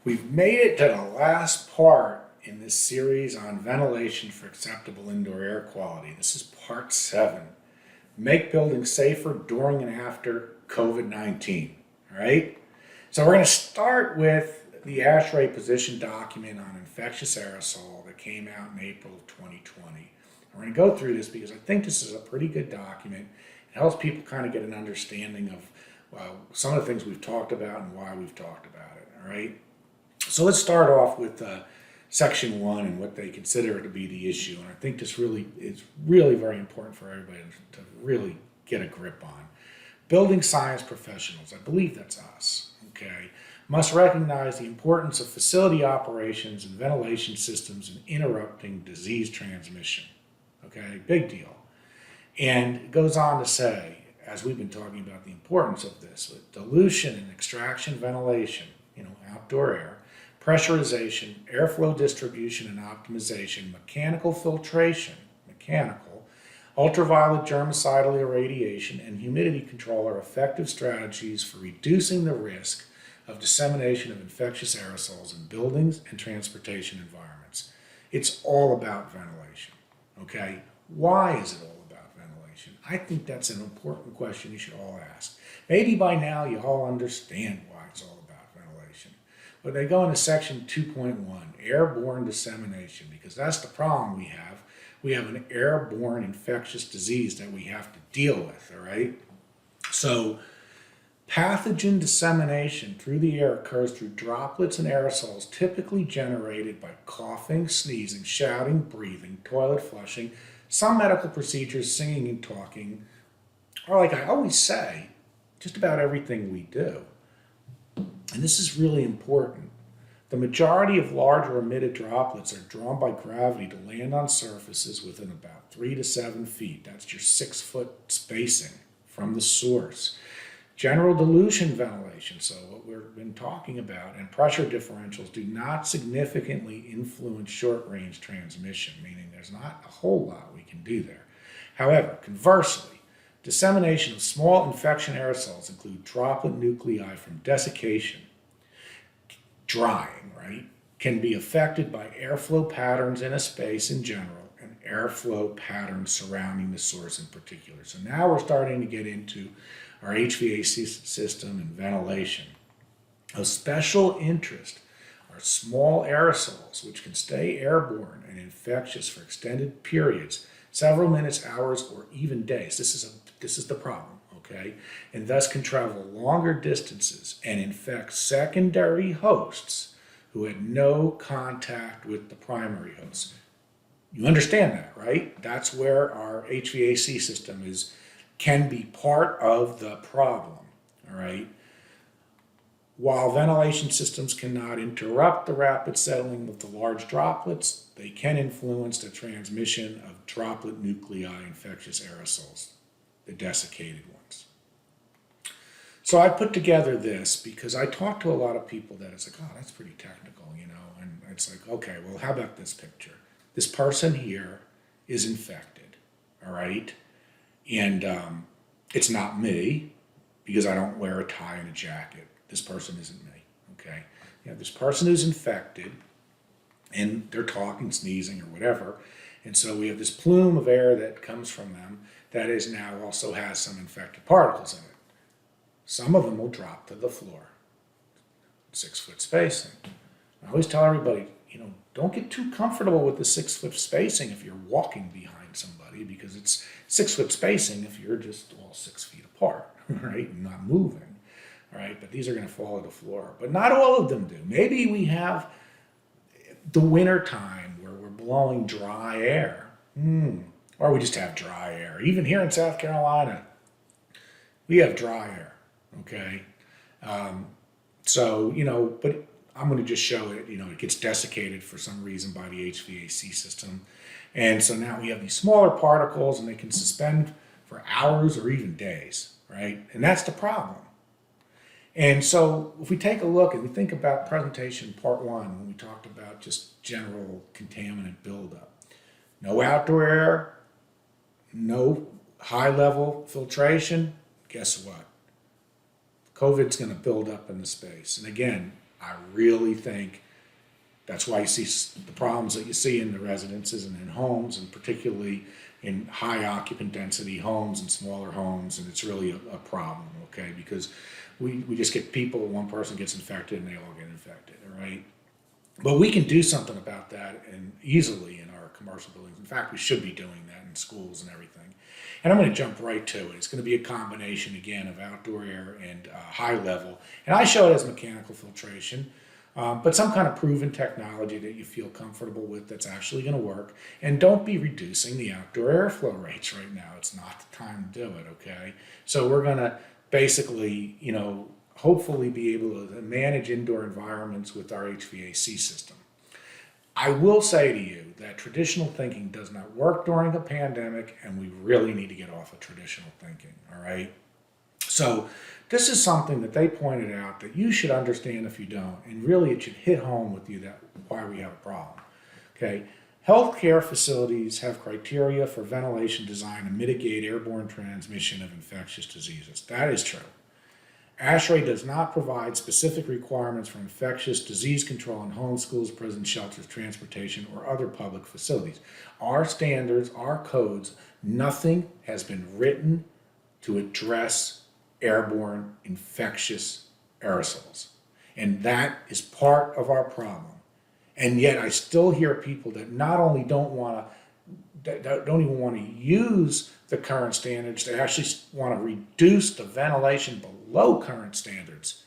We've made it to the last part in this series on ventilation for acceptable indoor air quality. This is part 7. Make buildings safer during and after COVID-19. All right? So we're going to start with the ASHRAE position document on infectious aerosol that came out in April of 2020. We're going to go through this because I think this is a pretty good document. It helps people kind of get an understanding of some of the things we've talked about and why we've talked about it. All right? So let's start off with section 1 and what they consider to be the issue. And I think this really is really very important for everybody to really get a grip on. Building science professionals, I believe that's us, okay, must recognize the importance of facility operations and ventilation systems in interrupting disease transmission. Okay, big deal. And it goes on to say, as we've been talking about the importance of this, with dilution and extraction ventilation, outdoor air, pressurization, airflow distribution and optimization, mechanical filtration, ultraviolet germicidal irradiation, and humidity control are effective strategies for reducing the risk of dissemination of infectious aerosols in buildings and transportation environments. It's all about ventilation, okay? Why is it all about ventilation? I think that's an important question you should all ask. Maybe by now you all understand why it's all about ventilation. But they go into section 2.1, airborne dissemination, because that's the problem we have. We have an airborne infectious disease that we have to deal with, all right? So pathogen dissemination through the air occurs through droplets and aerosols typically generated by coughing, sneezing, shouting, breathing, toilet flushing, some medical procedures, singing and talking, or like I always say, just about everything we do. And this is really important. The majority of larger emitted droplets are drawn by gravity to land on surfaces within about 3 to 7 feet. That's your 6-foot spacing from the source. General dilution ventilation, so what we've been talking about, and pressure differentials do not significantly influence short-range transmission, meaning there's not a whole lot we can do there. However, conversely, dissemination of small infection aerosols include droplet nuclei from desiccation, drying, right, can be affected by airflow patterns in a space in general and airflow patterns surrounding the source in particular. So now we're starting to get into our HVAC system and ventilation. Of special interest are small aerosols, which can stay airborne and infectious for extended periods, several minutes, hours, or even days. This is the problem, okay? And thus can travel longer distances and infect secondary hosts who had no contact with the primary hosts. You understand that, right? That's where our HVAC system can be part of the problem, all right? While ventilation systems cannot interrupt the rapid settling of the large droplets, they can influence the transmission of droplet nuclei infectious aerosols, the desiccated ones. So I put together this because I talk to a lot of people that it's like, oh, that's pretty technical, and it's like, okay, well, how about this picture? This person here is infected, all right? And it's not me because I don't wear a tie and a jacket. This person isn't me, okay? You have this person who's infected and they're talking, sneezing, or whatever. And so we have this plume of air that comes from them that is now also has some infected particles in it. Some of them will drop to the floor. 6-foot spacing. I always tell everybody, don't get too comfortable with the 6-foot spacing if you're walking behind somebody, because it's 6-foot spacing if you're just all 6 feet apart, right, and not moving, right? But these are going to fall to the floor. But not all of them do. Maybe we have the winter time where we're blowing dry air, or we just have dry air. Even here in South Carolina, we have dry air, okay? But I'm going to just show it, it gets desiccated for some reason by the HVAC system. And so now we have these smaller particles and they can suspend for hours or even days, right? And that's the problem. And so if we take a look and we think about presentation part 1, when we talked about just general contaminant buildup, no outdoor air, no high-level filtration, guess what? COVID's going to build up in the space. And again, I really think that's why you see the problems that you see in the residences and in homes, and particularly in high occupant density homes and smaller homes, and it's really a problem, okay? Because we just get people, one person gets infected and they all get infected, all right? But we can do something about that and easily in our commercial buildings. In fact, we should be doing that in schools and everything. And I'm going to jump right to it. It's going to be a combination, again, of outdoor air and high level. And I show it as mechanical filtration, but some kind of proven technology that you feel comfortable with that's actually going to work. And don't be reducing the outdoor airflow rates right now. It's not the time to do it, okay? So we're going to basically, hopefully be able to manage indoor environments with our HVAC system. I will say to you that traditional thinking does not work during a pandemic, and we really need to get off of traditional thinking, all right? So this is something that they pointed out that you should understand if you don't, and really it should hit home with you that why we have a problem, okay? Healthcare facilities have criteria for ventilation design to mitigate airborne transmission of infectious diseases. That is true. ASHRAE does not provide specific requirements for infectious disease control in homes, schools, prisons, shelters, transportation, or other public facilities. Our standards, our codes, nothing has been written to address airborne infectious aerosols. And that is part of our problem. And yet I still hear people that not only don't even want to use the current standards, they actually want to reduce the ventilation below current standards.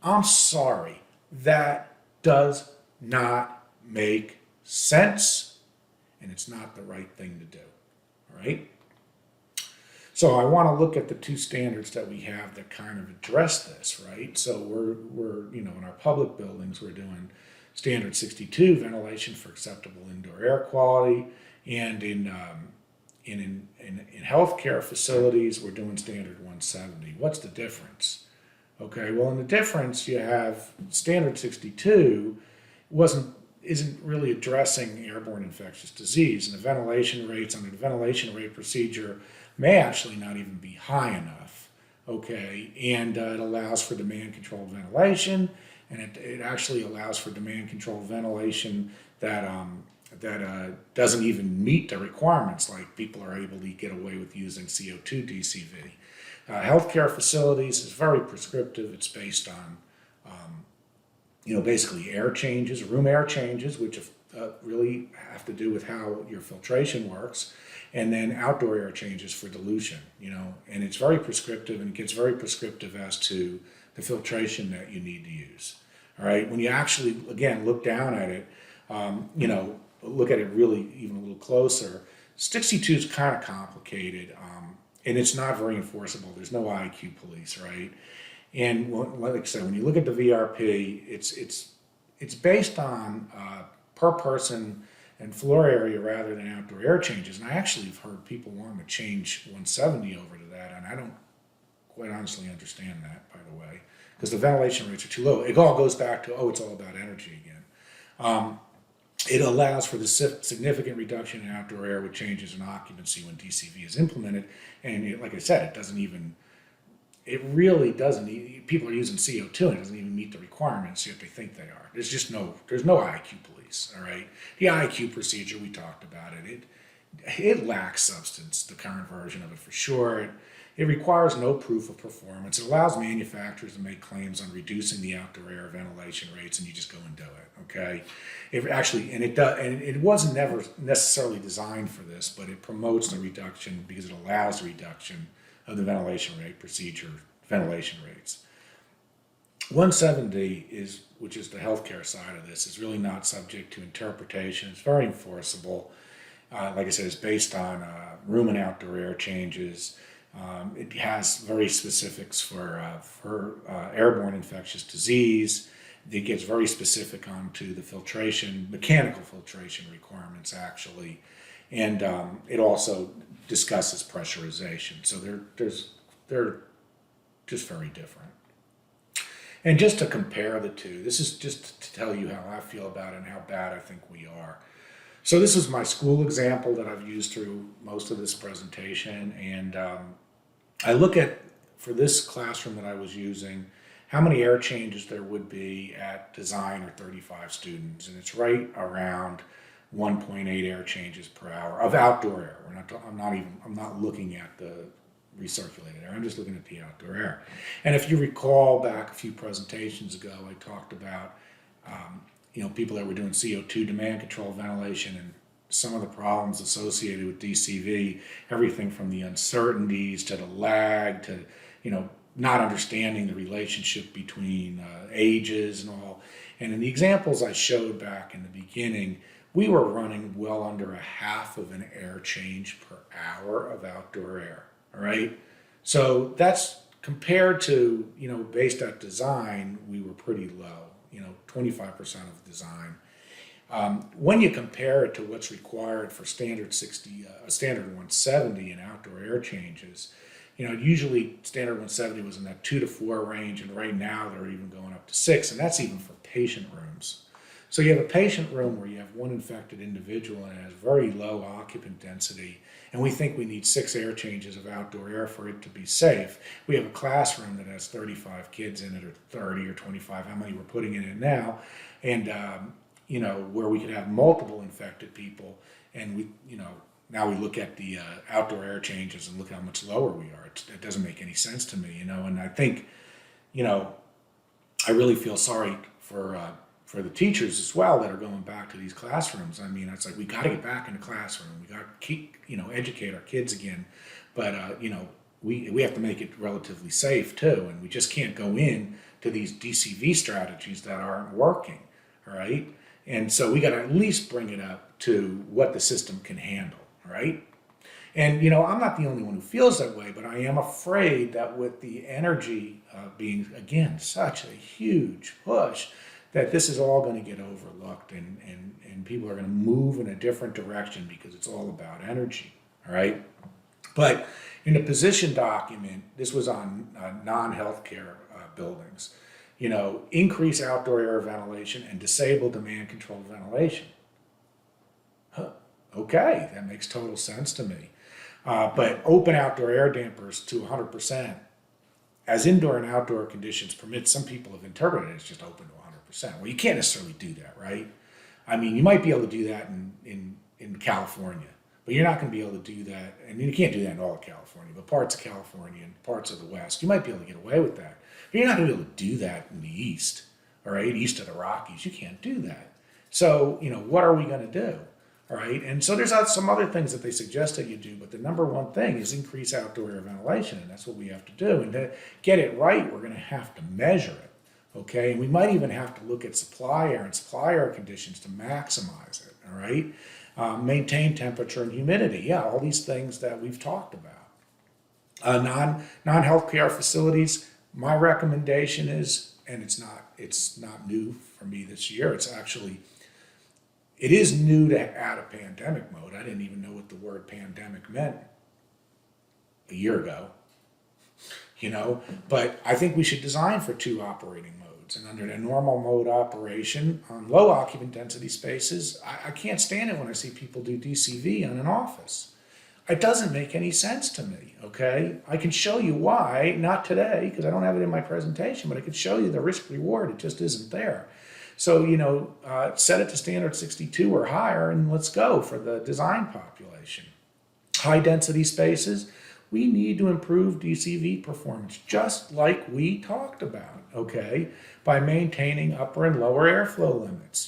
I'm sorry, that does not make sense, and it's not the right thing to do, all right? So I want to look at the two standards that we have that kind of address this, right? So we're in our public buildings, we're doing standard 62, ventilation for acceptable indoor air quality, and in healthcare facilities, we're doing standard 170. What's the difference? Okay, well, in the difference, you have standard 62 isn't really addressing airborne infectious disease, and the ventilation rates under the ventilation rate procedure may actually not even be high enough. Okay, and it allows for demand controlled ventilation, and it actually allows for demand controlled ventilation that doesn't even meet the requirements, like people are able to get away with using CO2 DCV. Healthcare facilities is very prescriptive. It's based on, basically air changes, room air changes, which really have to do with how your filtration works, and then outdoor air changes for dilution, and it's very prescriptive, and it gets very prescriptive as to the filtration that you need to use. All right, when you actually, again, look down at it, look at it really even a little closer, 62 is kind of complicated, and it's not very enforceable. There's no IQ police, right? And like I said, when you look at the VRP, it's based on per person and floor area rather than outdoor air changes. And I actually have heard people wanting to change 170 over to that, and I don't quite honestly understand that, by the way, because the ventilation rates are too low. It all goes back to, it's all about energy again. It allows for the significant reduction in outdoor air with changes in occupancy when DCV is implemented. And like I said, it really doesn't, people are using CO2 and it doesn't even meet the requirements yet they think they are. There's no IQ police, all right? The IQ procedure, we talked about it. It lacks substance, the current version of it for sure. It requires no proof of performance. It allows manufacturers to make claims on reducing the outdoor air ventilation rates, and you just go and do it, okay? It wasn't never necessarily designed for this, but it promotes the reduction because it allows the reduction of the ventilation rate procedure, ventilation rates. 170 which is the healthcare side of this, is really not subject to interpretation. It's very enforceable. Like I said, it's based on room and outdoor air changes. It has very specifics for airborne infectious disease. It gets very specific onto the filtration, mechanical filtration requirements actually, and it also discusses pressurization. So they're just very different. And just to compare the two, this is just to tell you how I feel about it and how bad I think we are. So this is my school example that I've used through most of this presentation, and I look at, for this classroom that I was using, how many air changes there would be at design or 35 students, and it's right around 1.8 air changes per hour of outdoor air. I'm not looking at the recirculated air. I'm just looking at the outdoor air. And if you recall back a few presentations ago, I talked about people that were doing CO2 demand control ventilation and some of the problems associated with DCV, everything from the uncertainties to the lag to not understanding the relationship between ages and all. And in the examples I showed back in the beginning, we were running well under a half of an air change per hour of outdoor air. All right. So that's compared to, based at design, we were pretty low, 25% of design. When you compare it to what's required for standard 170 in outdoor air changes, usually standard 170 was in that 2 to 4 range, and right now they're even going up to 6, and that's even for patient rooms. So you have a patient room where you have one infected individual and it has very low occupant density, and we think we need 6 air changes of outdoor air for it to be safe. We have a classroom that has 35 kids in it, or 30 or 25, how many we're putting in now, and where we could have multiple infected people, and now we look at the outdoor air changes and look how much lower we are. It doesn't make any sense to me, and I think, I really feel sorry for the teachers as well that are going back to these classrooms. I mean, it's like, we got to get back in the classroom. We got to keep, educate our kids again. But, we have to make it relatively safe too. And we just can't go in to these DCV strategies that aren't working. All right. And so we got to at least bring it up to what the system can handle. All right. And, I'm not the only one who feels that way, but I am afraid that with the energy being, again, such a huge push, that this is all going to get overlooked and people are going to move in a different direction because it's all about energy, all right? But in the position document, this was on non-healthcare buildings, increase outdoor air ventilation and disable demand-controlled ventilation. Okay, that makes total sense to me. But open outdoor air dampers to 100%, as indoor and outdoor conditions permit. Some people have interpreted it as just open to 100%. Well, you can't necessarily do that, right? I mean, you might be able to do that in California, but you're not going to be able to do that, and you can't do that in all of California, but parts of California and parts of the West, you might be able to get away with that. But you're not going to be able to do that in the East, all right? East of the Rockies, you can't do that. So, what are we going to do? All right, and so there's some other things that they suggest that you do, but the number one thing is increase outdoor air ventilation, and that's what we have to do. And to get it right, we're going to have to measure it, okay? And we might even have to look at supply air and supply air conditions to maximize it, all right? Maintain temperature and humidity, yeah, all these things that we've talked about. Non-healthcare facilities, my recommendation is, and it's not new for me this year, it is new to add a pandemic mode. I didn't even know what the word pandemic meant a year ago, but I think we should design for 2 operating modes. And under the normal mode operation on low occupant density spaces, I can't stand it when I see people do DCV on an office. It doesn't make any sense to me, okay? I can show you why, not today, because I don't have it in my presentation, but I can show you the risk reward. It just isn't there. So, set it to standard 62 or higher, and let's go for the design population. High density spaces, we need to improve DCV performance, just like we talked about, okay? By maintaining upper and lower airflow limits,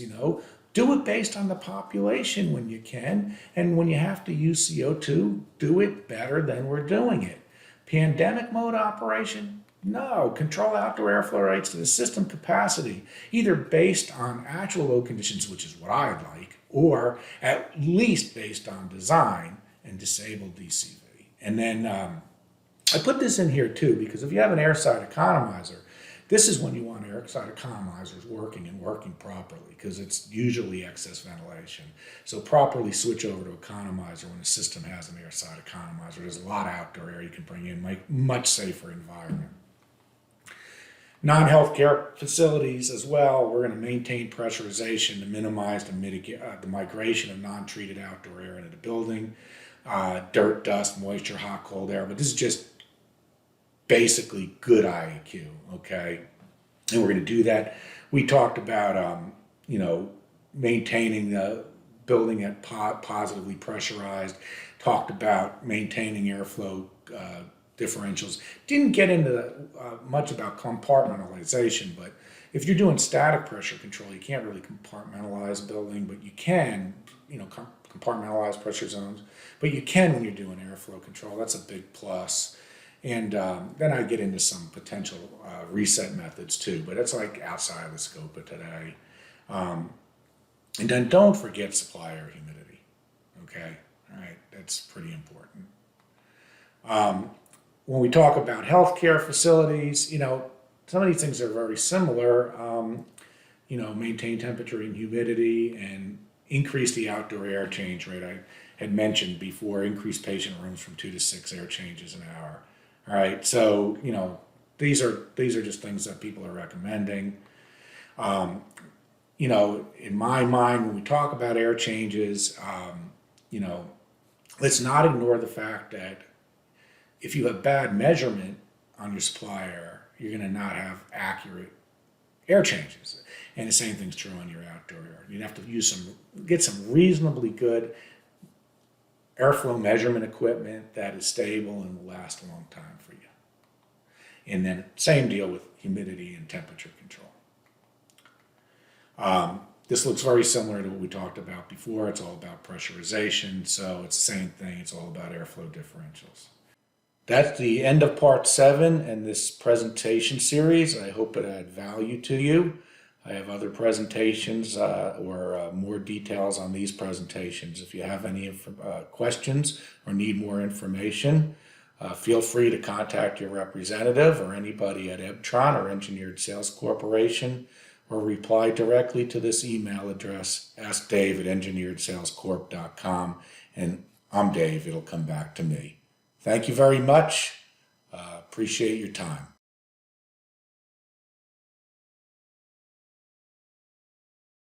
Do it based on the population when you can, and when you have to use CO2, do it better than we're doing it. Pandemic mode operation, no, control outdoor airflow rates to the system capacity, either based on actual load conditions, which is what I'd like, or at least based on design, and disable DCV. And then I put this in here too, because if you have an airside economizer, this is when you want airside economizers working and working properly, because it's usually excess ventilation. So properly switch over to economizer when the system has an airside economizer. There's a lot of outdoor air you can bring in, make much safer environment. Non-healthcare facilities as well, we're going to maintain pressurization to minimize and mitigate the migration of non-treated outdoor air into the building. Dirt, dust, moisture, hot, cold air, but this is just basically good IAQ, okay? and we're going to do that. We talked about, maintaining the building at positively pressurized, talked about maintaining airflow differentials. Didn't get into much about compartmentalization, but if you're doing static pressure control, you can't really compartmentalize a building, but you can, compartmentalize pressure zones, but you can when you're doing airflow control. That's a big plus. And then I get into some potential reset methods too, but it's like outside of the scope of today. And then don't forget supply air humidity. Okay, all right, that's pretty important. When we talk about healthcare facilities, some of these things are very similar. Maintain temperature and humidity and increase the outdoor air change rate. I had mentioned before, increase patient rooms from 2 to 6 air changes an hour. All right, so these are just things that people are recommending. In my mind, when we talk about air changes, let's not ignore the fact that if you have bad measurement on your supply air, you're going to not have accurate air changes. And the same thing's true on your outdoor air. You'd have to get some reasonably good airflow measurement equipment that is stable and will last a long time for you. And then same deal with humidity and temperature control. This looks very similar to what we talked about before. It's all about pressurization, so it's the same thing. It's all about airflow differentials. That's the end of part 7 in this presentation series. I hope it had value to you. I have other presentations or more details on these presentations. If you have any questions or need more information, feel free to contact your representative or anybody at Ebtron or Engineered Sales Corporation, or reply directly to this email address, askdave@engineeredsalescorp.com, and I'm Dave. It'll come back to me. Thank you very much. Appreciate your time.